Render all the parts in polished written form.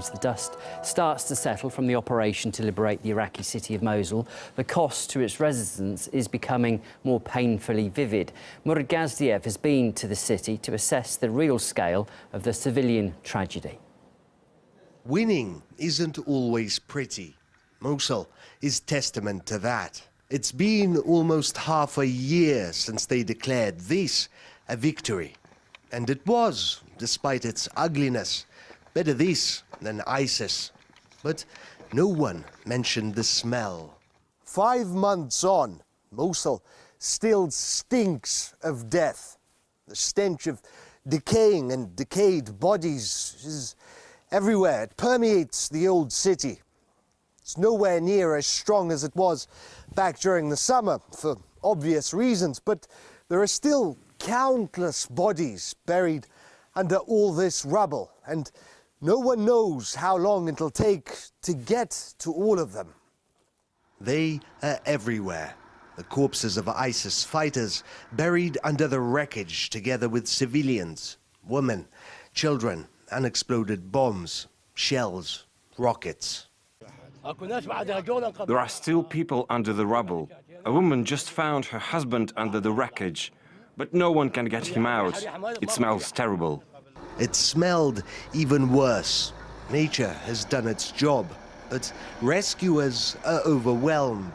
As the dust starts to settle from the operation to liberate the Iraqi city of Mosul, the cost to its residents is becoming more painfully vivid. Murad Gazdiev has been to the city to assess the real scale of the civilian tragedy. Winning isn't always pretty. Mosul is testament to that. It's been almost half a year since they declared this a victory. And it was, despite its ugliness, better this than ISIS. But no one mentioned the smell. 5 months on, Mosul still stinks of death. The stench of decaying and decayed bodies is everywhere. It permeates the old city. It's nowhere near as strong as it was back during the summer, for obvious reasons, but there are still countless bodies buried under all this rubble, and no one knows how long it'll take to get to all of them. They are everywhere. The corpses of ISIS fighters buried under the wreckage together with civilians, women, children, unexploded bombs, shells, rockets. There are still people under the rubble. A woman just found her husband under the wreckage, but no one can get him out. It smells terrible. It smelled even worse. Nature has done its job, but rescuers are overwhelmed.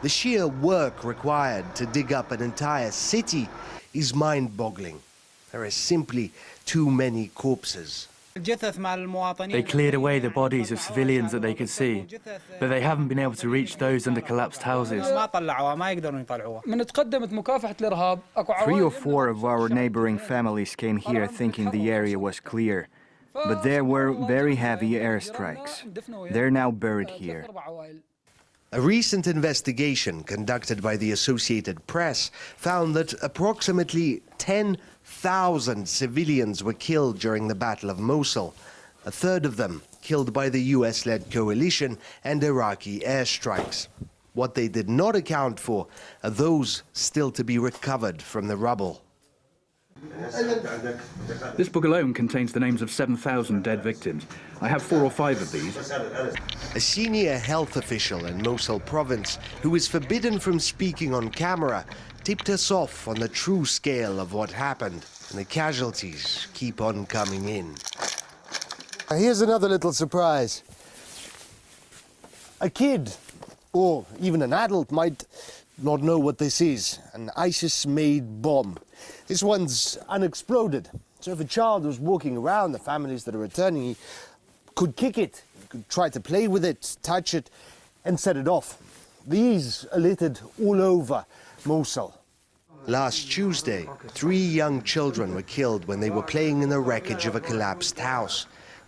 The sheer work required to dig up an entire city is mind-boggling. There are simply too many corpses. They cleared away the bodies of civilians that they could see, but they haven't been able to reach those under collapsed houses. 3 or 4 of our neighboring families came here thinking the area was clear, but there were very heavy airstrikes. They're now buried here. A recent investigation conducted by the Associated Press found that approximately 10,000 civilians were killed during the Battle of Mosul, a third of them killed by the US-led coalition and Iraqi airstrikes. What they did not account for are those still to be recovered from the rubble. This book alone contains the names of 7,000 dead victims. I have 4 or 5 of these. A senior health official in Mosul province, who is forbidden from speaking on camera, tipped us off on the true scale of what happened, and the casualties keep on coming in. Here's another little surprise. A kid, or even an adult, might not know what this is. An ISIS-made bomb. This one's unexploded. So if a child was walking around, the families that are returning, he could kick it, could try to play with it, touch it, and set it off. These are littered all over Mosul. Last Tuesday, 3 young children were killed when they were playing in the wreckage of a collapsed house.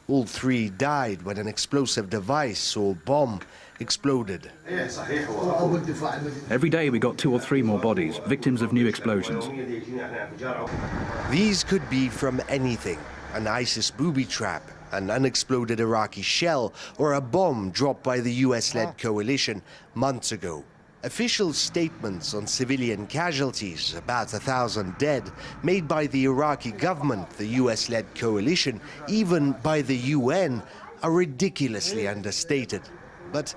All 3 died when an explosive device or bomb exploded. Every day we got 2 or 3 more bodies, victims of new explosions. These could be from anything: an ISIS booby trap, an unexploded Iraqi shell, or a bomb dropped by the US-led coalition months ago. Official statements on civilian casualties, about 1,000 dead, made by the Iraqi government, the US-led coalition, even by the UN, are ridiculously understated. But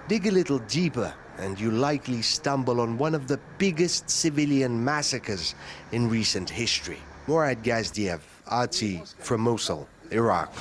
dig a little deeper and you likely stumble on one of the biggest civilian massacres in recent history. Murad Gazdiev, RT from Mosul, Iraq.